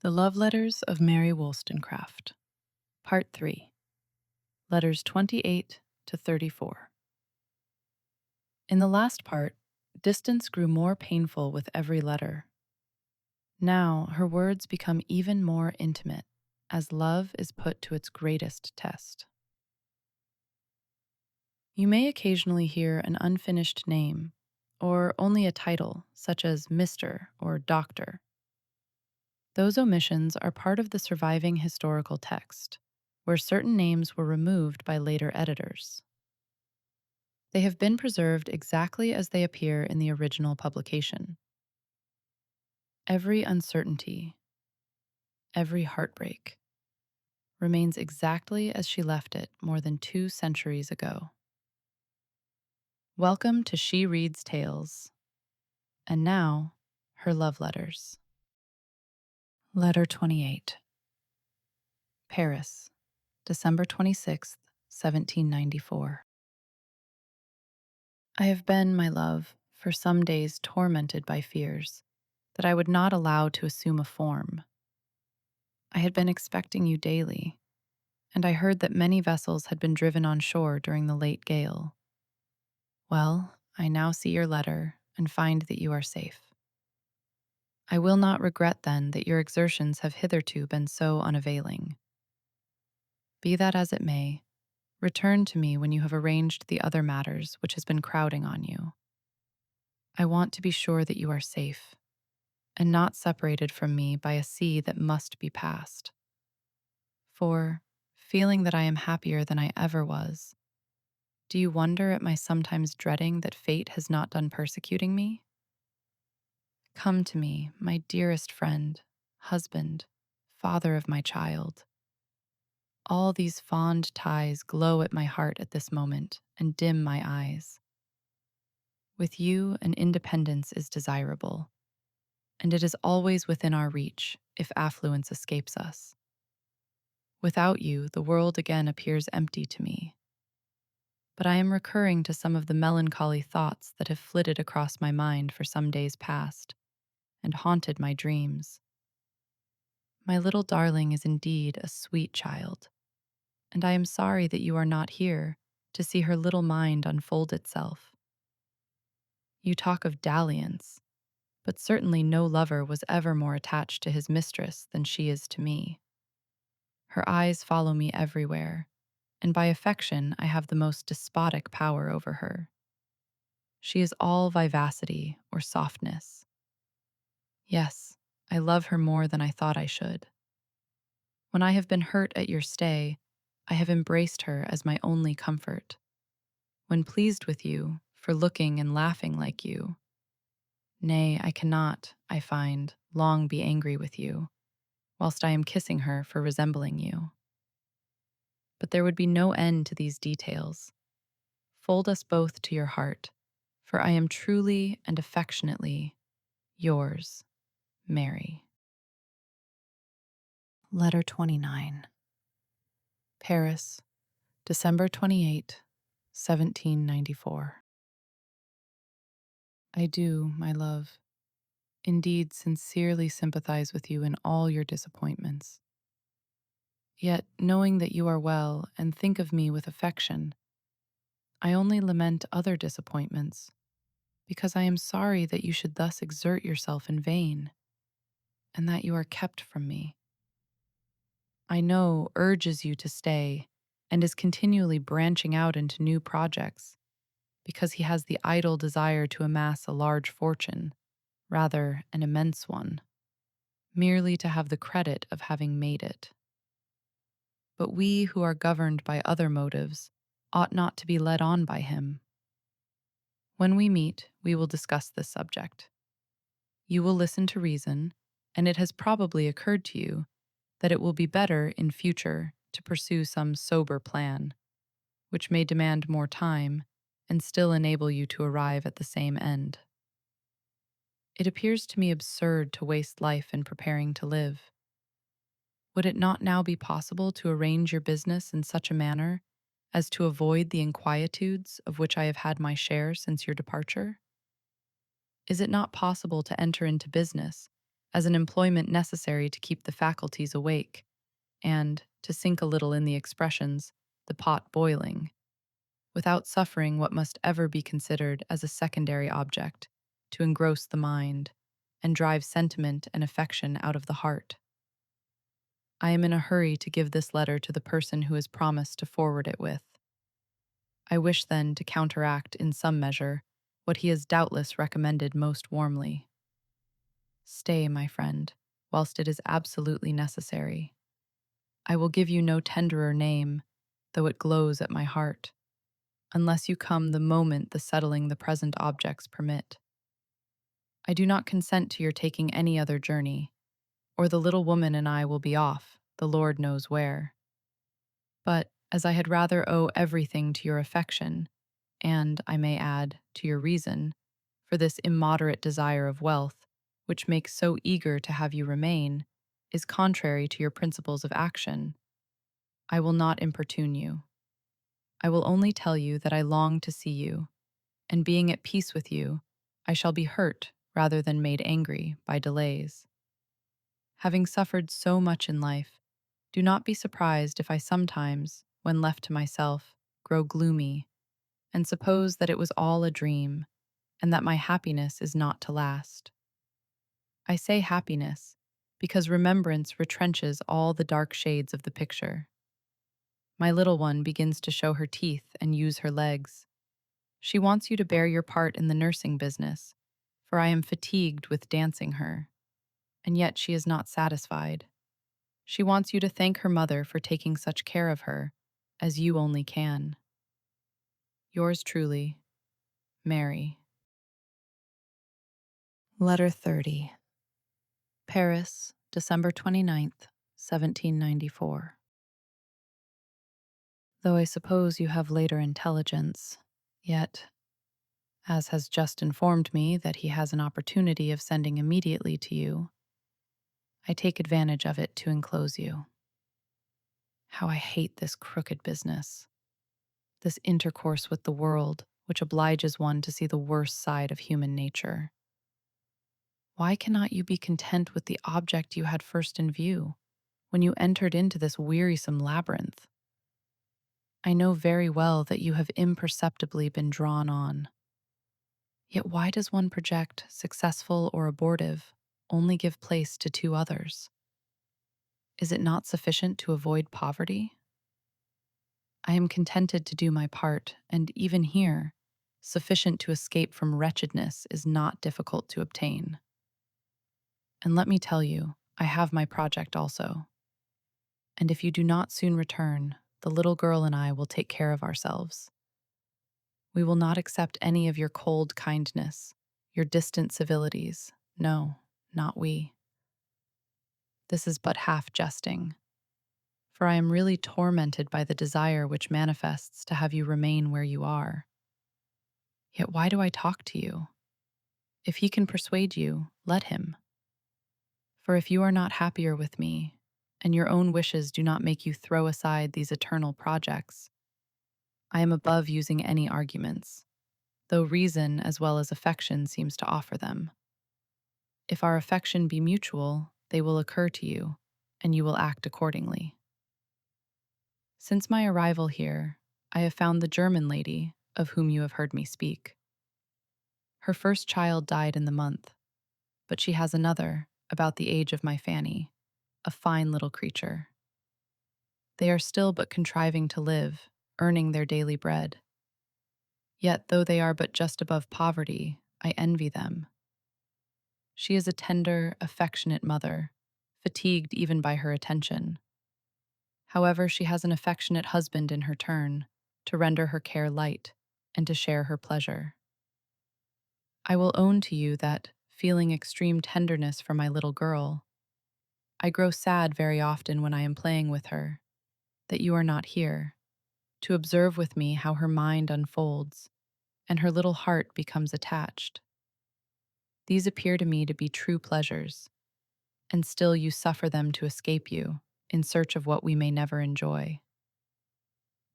The Love Letters of Mary Wollstonecraft, Part 3, Letters 28 to 34. In the last part, distance grew more painful with every letter. Now her words become even more intimate as love is put to its greatest test. You may occasionally hear an unfinished name or only a title, such as Mr. or Doctor. Those omissions are part of the surviving historical text, where certain names were removed by later editors. They have been preserved exactly as they appear in the original publication. Every uncertainty, every heartbreak, remains exactly as she left it more than 2 centuries ago. Welcome to She Reads Tales, and now, her love letters. Letter 28. Paris, December 26th, 1794. I have been, my love, for some days tormented by fears that I would not allow to assume a form. I had been expecting you daily, and I heard that many vessels had been driven on shore during the late gale. Well, I now see your letter and find that you are safe. I will not regret then that your exertions have hitherto been so unavailing. Be that as it may, return to me when you have arranged the other matters which has been crowding on you. I want to be sure that you are safe, and not separated from me by a sea that must be passed. For, feeling that I am happier than I ever was, do you wonder at my sometimes dreading that fate has not done persecuting me? Come to me, my dearest friend, husband, father of my child. All these fond ties glow at my heart at this moment and dim my eyes. With you, an independence is desirable, and it is always within our reach if affluence escapes us. Without you, the world again appears empty to me. But I am recurring to some of the melancholy thoughts that have flitted across my mind for some days past and haunted my dreams. My little darling is indeed a sweet child, and I am sorry that you are not here to see her little mind unfold itself. You talk of dalliance, but certainly no lover was ever more attached to his mistress than she is to me. Her eyes follow me everywhere, and by affection I have the most despotic power over her. She is all vivacity or softness. Yes, I love her more than I thought I should. When I have been hurt at your stay, I have embraced her as my only comfort. When pleased with you, for looking and laughing like you. Nay, I cannot, I find, long be angry with you, whilst I am kissing her for resembling you. But there would be no end to these details. Fold us both to your heart, for I am truly and affectionately yours, Mary. Letter 29. Paris, December 28, 1794. I do, my love, indeed sincerely sympathize with you in all your disappointments. Yet, knowing that you are well and think of me with affection, I only lament other disappointments, because I am sorry that you should thus exert yourself in vain, and that you are kept from me. I know urges you to stay and is continually branching out into new projects, because he has the idle desire to amass a large fortune, rather an immense one, merely to have the credit of having made it. But we who are governed by other motives ought not to be led on by him. When we meet, we will discuss this subject. You will listen to reason, and it has probably occurred to you that it will be better in future to pursue some sober plan, which may demand more time and still enable you to arrive at the same end. It appears to me absurd to waste life in preparing to live. Would it not now be possible to arrange your business in such a manner as to avoid the inquietudes of which I have had my share since your departure? Is it not possible to enter into business as an employment necessary to keep the faculties awake, and, to sink a little in the expressions, the pot boiling, without suffering what must ever be considered as a secondary object, to engross the mind, and drive sentiment and affection out of the heart. I am in a hurry to give this letter to the person who has promised to forward it with. I wish then to counteract in some measure what he has doubtless recommended most warmly. Stay, my friend, whilst it is absolutely necessary. I will give you no tenderer name, though it glows at my heart, unless you come the moment the settling the present objects permit. I do not consent to your taking any other journey, or the little woman and I will be off, the Lord knows where. But, as I had rather owe everything to your affection, and, I may add, to your reason, for this immoderate desire of wealth, which makes so eager to have you remain, is contrary to your principles of action, I will not importune you. I will only tell you that I long to see you, and being at peace with you, I shall be hurt rather than made angry by delays. Having suffered so much in life, do not be surprised if I sometimes, when left to myself, grow gloomy, and suppose that it was all a dream, and that my happiness is not to last. I say happiness, because remembrance retrenches all the dark shades of the picture. My little one begins to show her teeth and use her legs. She wants you to bear your part in the nursing business, for I am fatigued with dancing her, and yet she is not satisfied. She wants you to thank her mother for taking such care of her, as you only can. Yours truly, Mary. Letter 30. Paris, December 29th, 1794. Though I suppose you have later intelligence, yet, as has just informed me that he has an opportunity of sending immediately to you, I take advantage of it to enclose you. How I hate this crooked business, this intercourse with the world, which obliges one to see the worst side of human nature. Why cannot you be content with the object you had first in view, when you entered into this wearisome labyrinth? I know very well that you have imperceptibly been drawn on. Yet why does one project, successful or abortive, only give place to two others? Is it not sufficient to avoid poverty? I am contented to do my part, and even here, sufficient to escape from wretchedness is not difficult to obtain. And let me tell you, I have my project also. And if you do not soon return, the little girl and I will take care of ourselves. We will not accept any of your cold kindness, your distant civilities. No, not we. This is but half jesting, for I am really tormented by the desire which manifests to have you remain where you are. Yet why do I talk to you? If he can persuade you, let him. For if you are not happier with me, and your own wishes do not make you throw aside these eternal projects, I am above using any arguments, though reason as well as affection seems to offer them. If our affection be mutual, they will occur to you, and you will act accordingly. Since my arrival here, I have found the German lady of whom you have heard me speak. Her first child died in the month, but she has another, about the age of my Fanny, a fine little creature. They are still but contriving to live, earning their daily bread. Yet, though they are but just above poverty, I envy them. She is a tender, affectionate mother, fatigued even by her attention. However, she has an affectionate husband in her turn, to render her care light, and to share her pleasure. I will own to you that, feeling extreme tenderness for my little girl, I grow sad very often when I am playing with her, that you are not here, to observe with me how her mind unfolds, and her little heart becomes attached. These appear to me to be true pleasures, and still you suffer them to escape you, in search of what we may never enjoy.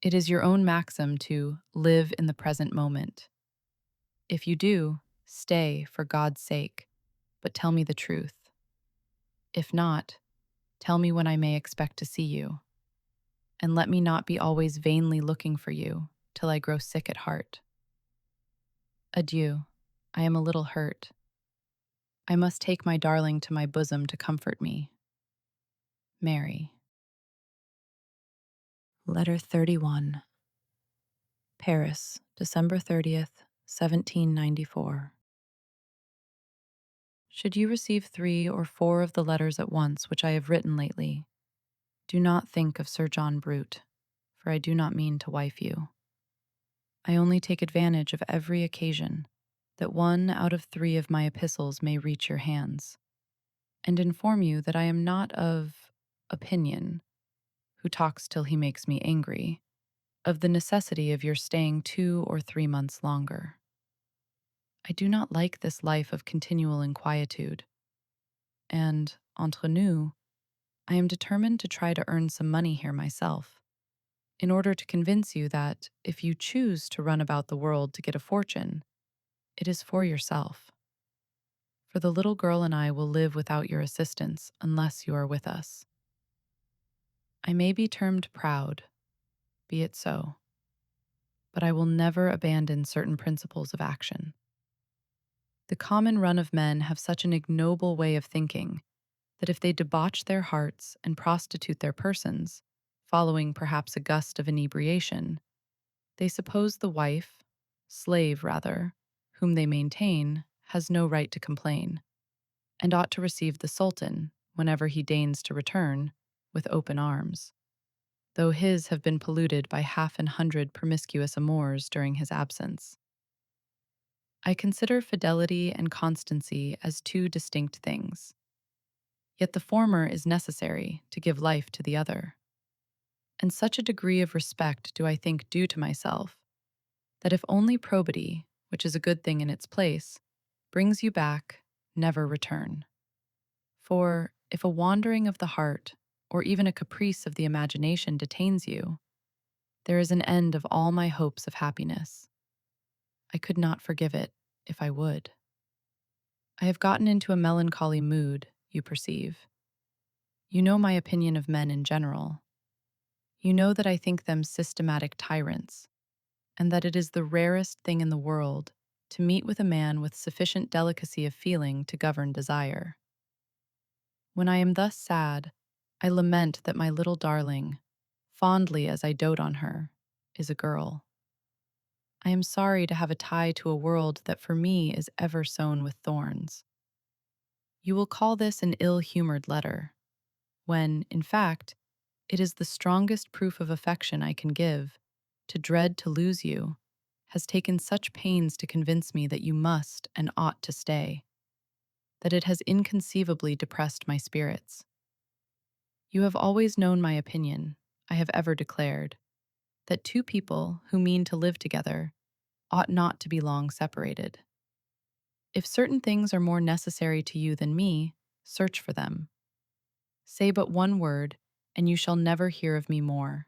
It is your own maxim to live in the present moment. If you do, stay for God's sake, but tell me the truth. If not, tell me when I may expect to see you, and let me not be always vainly looking for you till I grow sick at heart. Adieu. I am a little hurt. I must take my darling to my bosom to comfort me. Mary. Letter 31. Paris, December 30th, 1794. Should you receive 3 or 4 of the letters at once which I have written lately, do not think of Sir John Brute, for I do not mean to wife you. I only take advantage of every occasion that 1 out of 3 of my epistles may reach your hands, and inform you that I am not of opinion, who talks till he makes me angry, of the necessity of your staying 2 or 3 months longer. I do not like this life of continual inquietude, and, entre nous, I am determined to try to earn some money here myself, in order to convince you that, if you choose to run about the world to get a fortune, it is for yourself. For the little girl and I will live without your assistance unless you are with us. I may be termed proud, be it so, but I will never abandon certain principles of action. The common run of men have such an ignoble way of thinking that if they debauch their hearts and prostitute their persons, following perhaps a gust of inebriation, they suppose the wife, slave rather, whom they maintain, has no right to complain, and ought to receive the Sultan, whenever he deigns to return, with open arms, though his have been polluted by 100 promiscuous amours during his absence. I consider fidelity and constancy as 2 distinct things, yet the former is necessary to give life to the other. And such a degree of respect do I think due to myself, that if only probity, which is a good thing in its place, brings you back, never return. For if a wandering of the heart, or even a caprice of the imagination detains you, there is an end of all my hopes of happiness. I could not forgive it, if I would. I have gotten into a melancholy mood, you perceive. You know my opinion of men in general. You know that I think them systematic tyrants, and that it is the rarest thing in the world to meet with a man with sufficient delicacy of feeling to govern desire. When I am thus sad, I lament that my little darling, fondly as I dote on her, is a girl. I am sorry to have a tie to a world that for me is ever sown with thorns. You will call this an ill-humored letter, when, in fact, it is the strongest proof of affection I can give. To dread to lose you has taken such pains to convince me that you must and ought to stay, that it has inconceivably depressed my spirits. You have always known my opinion, I have ever declared, that 2 people who mean to live together ought not to be long separated. If certain things are more necessary to you than me, search for them. Say but 1 word, and you shall never hear of me more.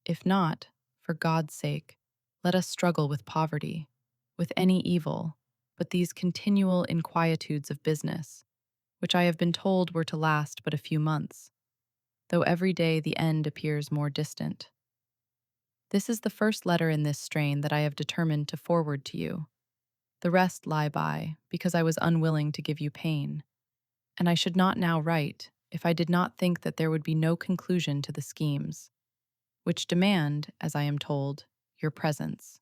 If not, for God's sake, let us struggle with poverty, with any evil, but these continual inquietudes of business, which I have been told were to last but a few months, though every day the end appears more distant. This is the first letter in this strain that I have determined to forward to you. The rest lie by, because I was unwilling to give you pain, and I should not now write if I did not think that there would be no conclusion to the schemes, which demand, as I am told, your presence.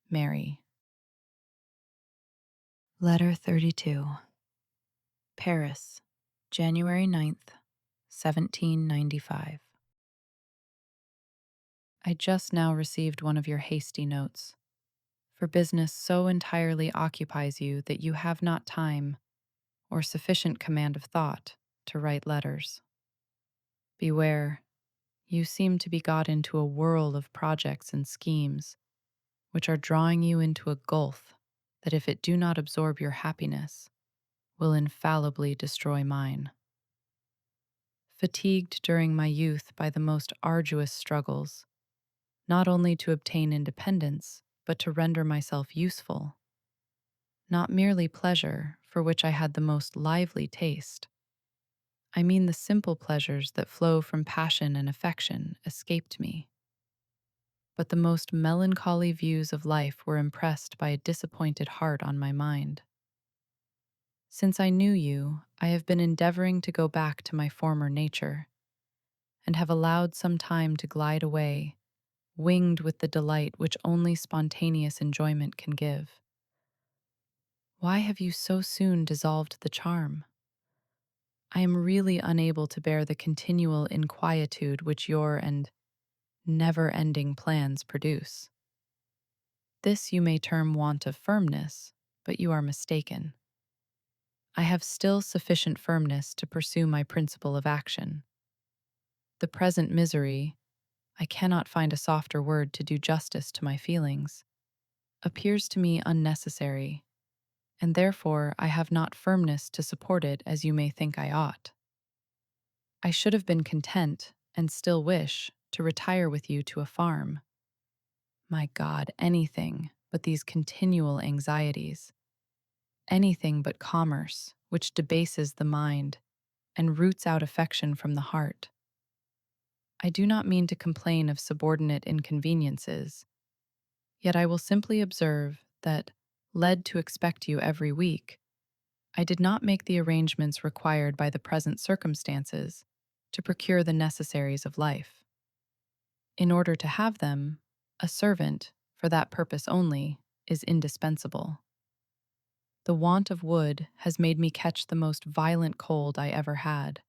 Mary. Letter 32. Paris, January 9th, 1795. I just now received one of your hasty notes, for business so entirely occupies you that you have not time or sufficient command of thought to write letters. Beware, you seem to be got into a whirl of projects and schemes, which are drawing you into a gulf that, if it do not absorb your happiness, will infallibly destroy mine. Fatigued during my youth by the most arduous struggles, not only to obtain independence, but to render myself useful, not merely pleasure, for which I had the most lively taste, I mean the simple pleasures that flow from passion and affection escaped me. But the most melancholy views of life were impressed by a disappointed heart on my mind. Since I knew you, I have been endeavoring to go back to my former nature, and have allowed some time to glide away, winged with the delight which only spontaneous enjoyment can give. Why have you so soon dissolved the charm? I am really unable to bear the continual inquietude which your and never-ending plans produce. This you may term want of firmness, but you are mistaken. I have still sufficient firmness to pursue my principle of action. The present misery, I cannot find a softer word to do justice to my feelings, appears to me unnecessary, and therefore I have not firmness to support it as you may think I ought. I should have been content, and still wish, to retire with you to a farm. My God, anything but these continual anxieties, anything but commerce, which debases the mind and roots out affection from the heart. I do not mean to complain of subordinate inconveniences, yet I will simply observe that, led to expect you every week, I did not make the arrangements required by the present circumstances to procure the necessaries of life. In order to have them, a servant, for that purpose only, is indispensable. The want of wood has made me catch the most violent cold I ever had,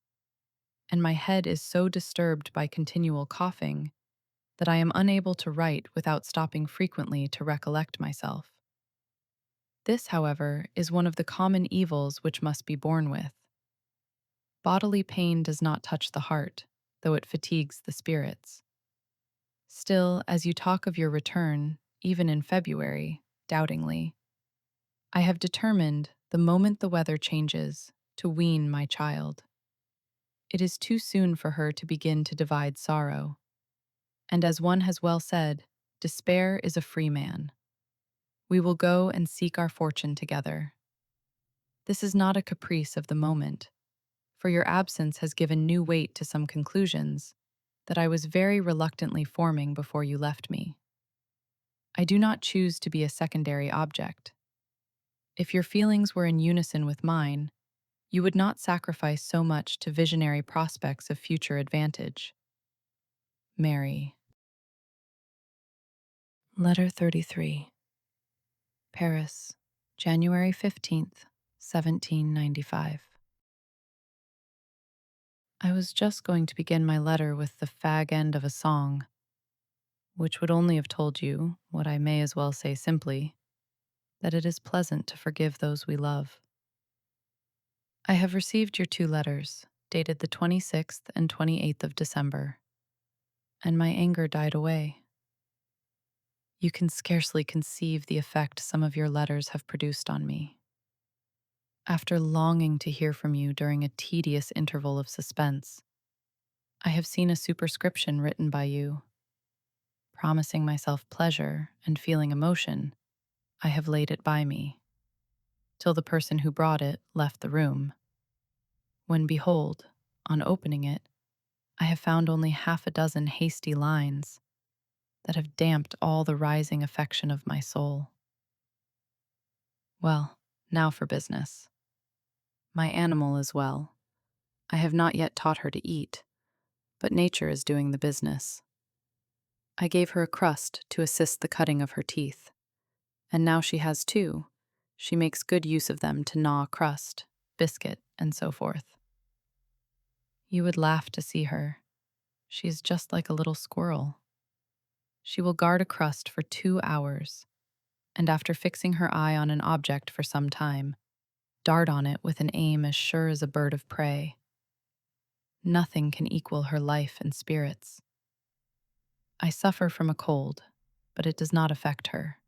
and my head is so disturbed by continual coughing that I am unable to write without stopping frequently to recollect myself. This, however, is one of the common evils which must be borne with. Bodily pain does not touch the heart, though it fatigues the spirits. Still, as you talk of your return, even in February, doubtingly, I have determined, the moment the weather changes, to wean my child. It is too soon for her to begin to divide sorrow, and as one has well said, despair is a free man. We will go and seek our fortune together. This is not a caprice of the moment, for your absence has given new weight to some conclusions that I was very reluctantly forming before you left me. I do not choose to be a secondary object. If your feelings were in unison with mine, you would not sacrifice so much to visionary prospects of future advantage. Mary. Letter 33. Paris, January 15th, 1795. I was just going to begin my letter with the fag end of a song, which would only have told you, what I may as well say simply, that it is pleasant to forgive those we love. I have received your 2 letters, dated the 26th and 28th of December, and my anger died away. You can scarcely conceive the effect some of your letters have produced on me. After longing to hear from you during a tedious interval of suspense, I have seen a superscription written by you. Promising myself pleasure and feeling emotion, I have laid it by me, till the person who brought it left the room, when behold, on opening it, I have found only half a dozen hasty lines that have damped all the rising affection of my soul. Well, now for business. My animal is well. I have not yet taught her to eat, but nature is doing the business. I gave her a crust to assist the cutting of her teeth, and now she has 2. She makes good use of them to gnaw crust, biscuit, and so forth. You would laugh to see her. She is just like a little squirrel. She will guard a crust for 2 hours, and after fixing her eye on an object for some time, dart on it with an aim as sure as a bird of prey. Nothing can equal her life and spirits. I suffer from a cold, but it does not affect her.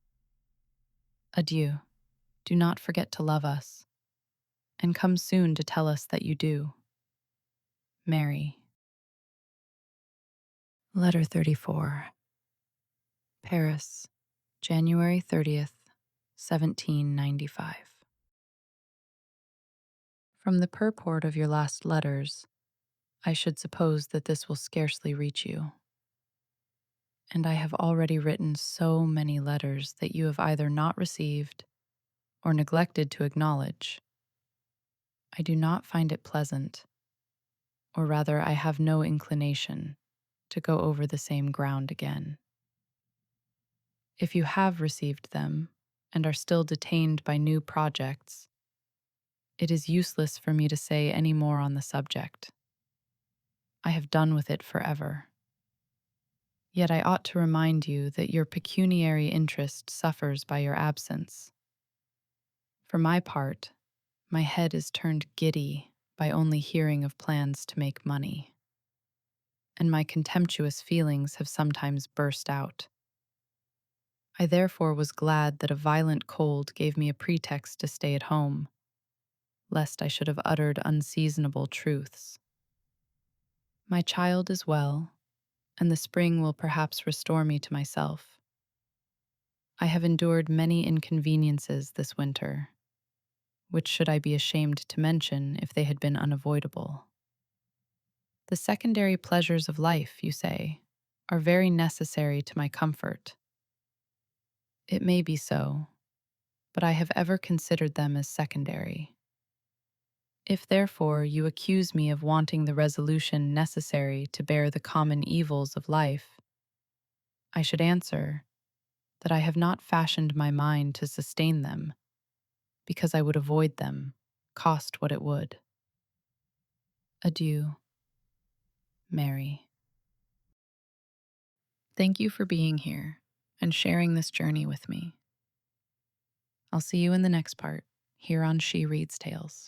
Adieu. Do not forget to love us, and come soon to tell us that you do. Mary. Letter 34. Paris, January 30th, 1795. From the purport of your last letters, I should suppose that this will scarcely reach you, and I have already written so many letters that you have either not received or neglected to acknowledge. I do not find it pleasant, or rather, I have no inclination to go over the same ground again. If you have received them and are still detained by new projects, it is useless for me to say any more on the subject. I have done with it forever. Yet I ought to remind you that your pecuniary interest suffers by your absence. For my part, my head is turned giddy by only hearing of plans to make money, and my contemptuous feelings have sometimes burst out. I therefore was glad that a violent cold gave me a pretext to stay at home, lest I should have uttered unseasonable truths. My child is well, and the spring will perhaps restore me to myself. I have endured many inconveniences this winter, which should I be ashamed to mention if they had been unavoidable. The secondary pleasures of life, you say, are very necessary to my comfort. It may be so, but I have ever considered them as secondary. If therefore you accuse me of wanting the resolution necessary to bear the common evils of life, I should answer that I have not fashioned my mind to sustain them, because I would avoid them, cost what it would. Adieu, Mary. Thank you for being here and sharing this journey with me. I'll see you in the next part, here on She Reads Tales.